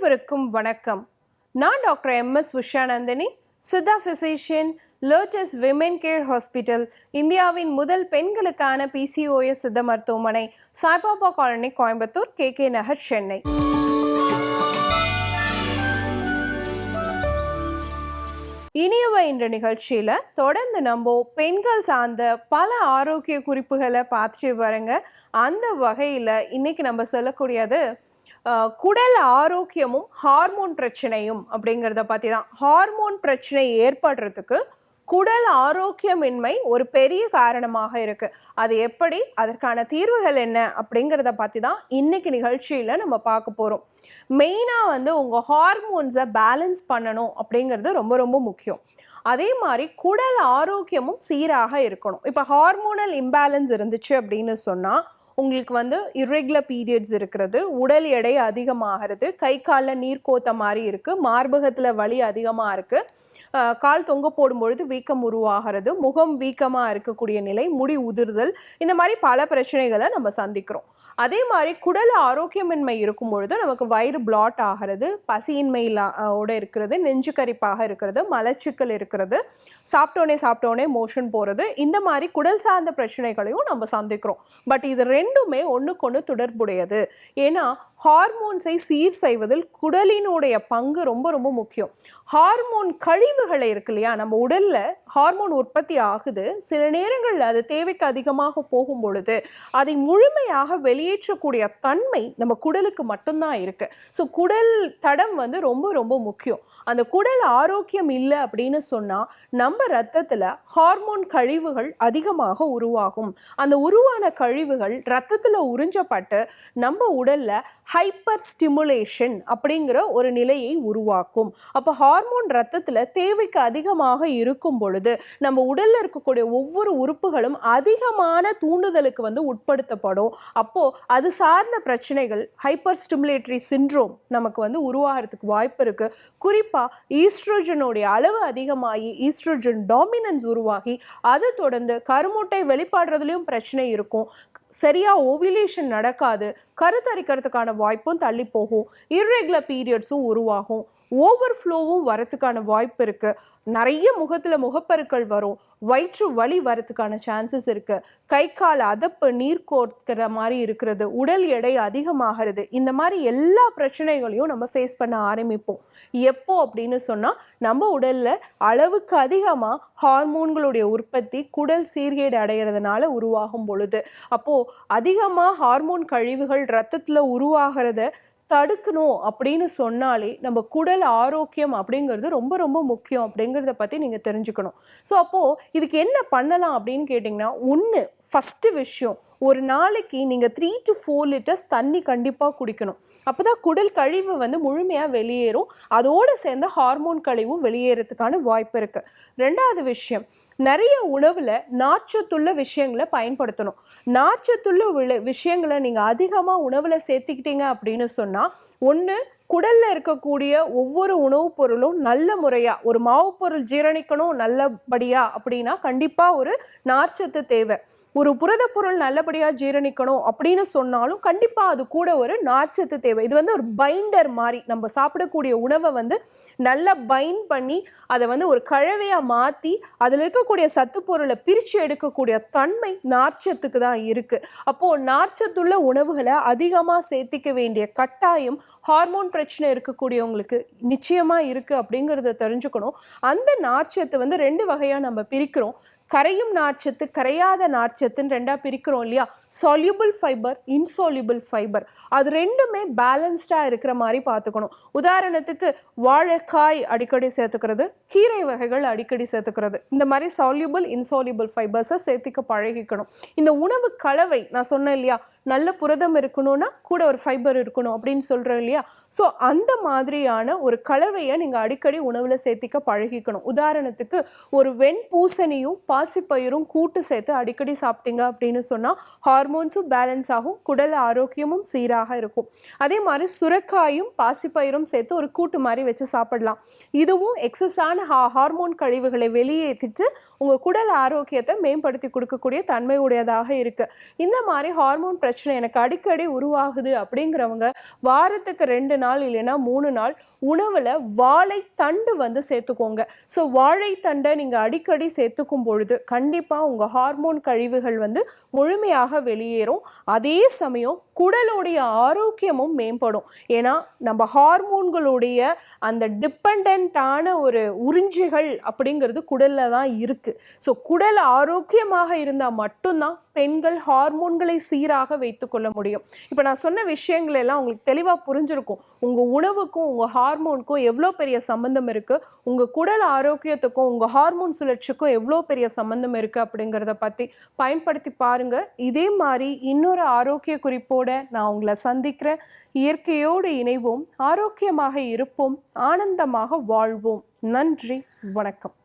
அனைவருக்கும் வணக்கம். நான் doctor MS. Usha Nandhini, Siddha physician, lotus women care hospital, இந்தியாவின் முதல் பெண்களுக்கான PCOS சித்த மருத்துவமனை, சாய்பாபா காலனி, கோயம்புத்தூர், KK நகர், சென்னை. இனியவ என்ற நிகழ்ச்சியில் தொடர்ந்து நம்ம பெண்கள் சார்ந்த பல ஆரோக்கிய குறிப்புகளை பார்த்துட்டு வரங்க. அந்த வகையில் இன்னைக்கு நம்ம சொல்லக்கூடியது குடல் ஆரோக்கியமும் ஹார்மோன் பிரச்சனையும் அப்படிங்கிறத பற்றி தான். ஹார்மோன் பிரச்சனை ஏற்படுறதுக்கு குடல் ஆரோக்கியமின்மை ஒரு பெரிய காரணமாக இருக்கு. அது எப்படி, அதற்கான தீர்வுகள் என்ன அப்படிங்கிறத பற்றி தான் இன்னைக்கு நிகழ்ச்சியில் நம்ம பார்க்க போகிறோம். மெயினாக உங்கள் ஹார்மோன்ஸை பேலன்ஸ் பண்ணணும் அப்படிங்கிறது ரொம்ப ரொம்ப முக்கியம். அதே மாதிரி குடல் ஆரோக்கியமும் சீராக இருக்கணும். இப்போ ஹார்மோனல் இம்பேலன்ஸ் இருந்துச்சு அப்படின்னு சொன்னால் உங்களுக்கு இர்ரெகுலர் பீரியட்ஸ் இருக்கிறது, உடல் எடை அதிகமாகிறது, கை காலில் நீர் கோத்த மாதிரி இருக்குது, மார்பகத்தில் வலி அதிகமாக இருக்குது, கால் தொங்க போடும் பொழுது வீக்கம் உருவாகிறது, முகம் வீக்கமாக இருக்கக்கூடிய நிலை, முடி உதிர்தல், இந்த மாதிரி பல பிரச்சனைகளை நம்ம சந்திக்கிறோம். அதே மாதிரி குடல் ஆரோக்கியமின்மை இருக்கும் பொழுது நமக்கு வயிறு பிளாட் ஆகிறது, பசியின்மையோட இருக்கிறது, நெஞ்சு கரிப்பாக இருக்கிறது, மலச்சிக்கல் இருக்கிறது, சாப்பிட்டோனே மோஷன் போகிறது, இந்த மாதிரி குடல் சார்ந்த பிரச்சனைகளையும் நம்ம சந்திக்கிறோம். பட் இது ரெண்டுமே ஒன்றுக்கொன்று தொடர்புடையது. ஏன்னா ஹார்மோன்ஸை சீர் செய்வதில் குடலினுடைய பங்கு ரொம்ப ரொம்ப முக்கியம். ஹார்மோன் கழிவுகளை இருக்கு இல்லையா, நம்ம உடல்ல ஹார்மோன் உற்பத்தி ஆகுது, சில நேரங்களில் அது தேவைக்கு அதிகமாக போகும் பொழுது அதை முழுமையாக வெளியேற்றக்கூடிய தன்மை நம்ம குடலுக்கு மட்டும்தான் இருக்கு. ஸோ குடல் தடம் ரொம்ப ரொம்ப முக்கியம். அந்த குடல் ஆரோக்கியம் இல்லை அப்படின்னு சொன்னா நம்ம ரத்தத்துல ஹார்மோன் கழிவுகள் அதிகமாக உருவாகும். அந்த உருவான கழிவுகள் ரத்தத்துல உறிஞ்சப்பட்டு நம்ம உடல்ல ஹைப்பர் ஸ்டிமுலேஷன் அப்படிங்கிற ஒரு நிலையை உருவாக்கும். அப்போ ஹார்மோன் ரத்தத்துல தேவைக்கு அதிகமாக இருக்கும் பொழுது நம்ம உடல்ல இருக்கக்கூடிய ஒவ்வொரு உறுப்புகளும் அதிகமான தூண்டுதலுக்கு உட்படுத்தப்படும். அப்போ அது சார்ந்த பிரச்சனைகள், ஹைப்பர் ஸ்டிமுலேட்டரி சிண்ட்ரோம் நமக்கு உருவாகிறதுக்கு வாய்ப்பு இருக்கு. குறிப்பா ஈஸ்ட்ரோஜனுடைய அளவு அதிகமாகி ஈஸ்ட்ரோஜன் டாமினன்ஸ் உருவாகி அதை தொடர்ந்து கருமுட்டை வெளிப்பாடுறதுலயும் பிரச்சனை இருக்கும். சரியா ஓவிலேஷன் நடக்காது, கருத்தரிக்கிறதுக்கான வாய்ப்பும் தள்ளி போகும், இர்ரெகுலர் பீரியட்ஸும் உருவாகும், ஓவர்ஃப்ளோவும் வரத்துக்கான வாய்ப்பு இருக்கு, நிறைய முகப்பருக்கள் வரும், வயிற்று வலி வரத்துக்கான சான்சஸ் இருக்கு, கை கால் அதப்பு நீர் கோர்க்கிற மாதிரி இருக்கிறது, உடல் எடை அதிகமாகிறது, இந்த மாதிரி எல்லா பிரச்சனைகளையும் நம்ம ஃபேஸ் பண்ண ஆரம்பிப்போம். எப்போ அப்படின்னு சொன்னா நம்ம உடல்ல அளவுக்கு அதிகமா ஹார்மோன்களுடைய உற்பத்தி குடல் சீர்கேடு அடைகிறதுனால உருவாகும் பொழுது. அப்போ அதிகமா ஹார்மோன் கழிவுகள் ரத்தத்துல உருவாகிறத தடுக்கணும் அப்படின்னு சொன்னாலே நம்ம குடல் ஆரோக்கியம் அப்படிங்கிறது ரொம்ப ரொம்ப முக்கியம் அப்படிங்கிறத பற்றி நீங்கள் தெரிஞ்சுக்கணும். ஸோ அப்போது இதுக்கு என்ன பண்ணலாம் அப்படின்னு கேட்டிங்கன்னா, ஃபஸ்ட்டு விஷயம், ஒரு நாளைக்கு நீங்கள் 3 to 4 லிட்டர்ஸ் தண்ணி கண்டிப்பாக குடிக்கணும். அப்போ தான் குடல் கழிவு முழுமையாக வெளியேறும், அதோடு சேர்ந்த ஹார்மோன் கழிவும் வெளியேறதுக்கான வாய்ப்பு இருக்குது. ரெண்டாவது விஷயம், நிறைய உணவுல நார்ச்சத்துள்ள விஷயங்களை பயன்படுத்தணும். நார்ச்சத்துள்ள விஷயங்களை நீங்க அதிகமா உணவுல சேர்த்துக்கிட்டீங்க அப்படின்னு சொன்னா, ஒன்று குடல்ல இருக்கக்கூடிய ஒவ்வொரு உணவுப் பொருளும் நல்ல முறையா, ஒரு மாவு பொருள் ஜீரணிக்கணும் நல்லபடியா அப்படின்னா கண்டிப்பா ஒரு நார்ச்சத்து தேவை. ஒரு புரத பொருள் நல்லபடியா ஜீரணிக்கணும் அப்படின்னு சொன்னாலும் கண்டிப்பா அது கூட ஒரு நார்ச்சத்து தேவை. இது ஒரு பைண்டர் மாதிரி, நம்ம சாப்பிடக்கூடிய உணவை நல்லா பைண்ட் பண்ணி அதை ஒரு கழவையா மாத்தி அதுல இருக்கக்கூடிய சத்து பொருளை பிரிச்சு எடுக்கக்கூடிய தன்மை நார்ச்சத்துக்கு தான் இருக்கு. அப்போ நார்ச்சத்துள்ள உணவுகளை அதிகமா சேர்த்திக்க வேண்டிய கட்டாயம் ஹார்மோன் பிரச்சனை இருக்கக்கூடியவங்களுக்கு நிச்சயமா இருக்கு அப்படிங்கிறத தெரிஞ்சுக்கணும். அந்த நார்ச்சத்து 2 வகையா நம்ம பிரிக்கிறோம். கரையும் நார்ச்சத்து, கரையாத நார்ச்சத்துன்னு 2ஆ பிரிக்கிறோம் இல்லையா. சால்யூபிள் ஃபைபர், இன்சால்யூபிள் ஃபைபர், அது ரெண்டுமே பேலன்ஸ்டா இருக்கிற மாதிரி பார்த்துக்கணும். உதாரணத்துக்கு வாழைக்காய் அடிக்கடி சேர்த்துக்கிறது, கீரை வகைகள் அடிக்கடி சேர்த்துக்கிறது, இந்த மாதிரி சால்யூபிள் இன்சால்யூபிள் ஃபைபர்ஸை சேர்த்துக்க பழகிக்கணும். இந்த உணவு கலவை நான் சொன்னேன் இல்லையா, நல்ல புரதம் இருக்கணும்னா கூட ஒரு ஃபைபர் இருக்கணும் அப்படின்னு சொல்கிறோம் இல்லையா. ஸோ அந்த மாதிரியான ஒரு கலவையை நீங்கள் அடிக்கடி உணவில் சேர்த்திக்க பழகிக்கணும். உதாரணத்துக்கு ஒரு வெண்பூசணியும் பாசிப்பயிரும் கூட்டு சேர்த்து அடிக்கடி சாப்பிட்டீங்க அப்படின்னு சொன்னால் ஹார்மோன்ஸும் பேலன்ஸ் ஆகும், குடல் ஆரோக்கியமும் சீராக இருக்கும். அதே மாதிரி சுரைக்காயும் பாசிப்பயிரும் சேர்த்து ஒரு கூட்டு மாதிரி வச்சு சாப்பிடலாம். இதுவும் எக்ஸஸான ஹார்மோன் கழிவுகளை வெளியேற்றிட்டு உங்கள் குடல் ஆரோக்கியத்தை மேம்படுத்தி கொடுக்கக்கூடிய தன்மை உடையதாக இருக்குது. இந்த மாதிரி ஹார்மோன் பிரச்சனை எனக்கு அடிக்கடி உருவாகுது அப்படிங்கிறவங்க வாரத்துக்கு 2 நாள் இல்லைன்னா 3 நாள் உணவில் வாழைத்தண்டு வந்து சேர்த்துக்கோங்க. ஸோ வாழைத்தண்டை நீங்கள் அடிக்கடி சேர்த்துக்கும் பொழுது கண்டிப்பாக உங்கள் ஹார்மோன் கழிவுகள் வந்து முழுமையாக வெளியேறும். அதே சமயம் குடலுடைய ஆரோக்கியமும் மேம்படும். ஏன்னா நம்ம ஹார்மோன்களுடைய அந்த டிபெண்டான ஒரு உறிஞ்சிகள் அப்படிங்கிறது குடல்ல தான் இருக்கு. ஸோ குடல் ஆரோக்கியமாக இருந்தால் மட்டும்தான் பெண்கள் ஹார்மோன்களை சீராக வைத்துக் கொள்ள முடியும். இப்போ நான் சொன்ன விஷயங்கள் எல்லாம் உங்களுக்கு தெளிவாக புரிஞ்சிருக்கும். உங்கள் உணவுக்கும் உங்கள் ஹார்மோனுக்கும் எவ்வளோ பெரிய சம்பந்தம் இருக்குது, உங்கள் குடல் ஆரோக்கியத்துக்கும் உங்கள் ஹார்மோன் சுழற்சிக்கும் எவ்வளோ பெரிய சம்பந்தம் இருக்குது அப்படிங்கிறத பற்றி பயன்படுத்தி பாருங்கள். இதே மாதிரி இன்னொரு ஆரோக்கிய குறிப்போடு நான் உங்களை சந்திக்கிறேன். இயற்கையோடு இணைவோம், ஆரோக்கியமாக இருப்போம், ஆனந்தமாக வாழ்வோம். நன்றி, வணக்கம்.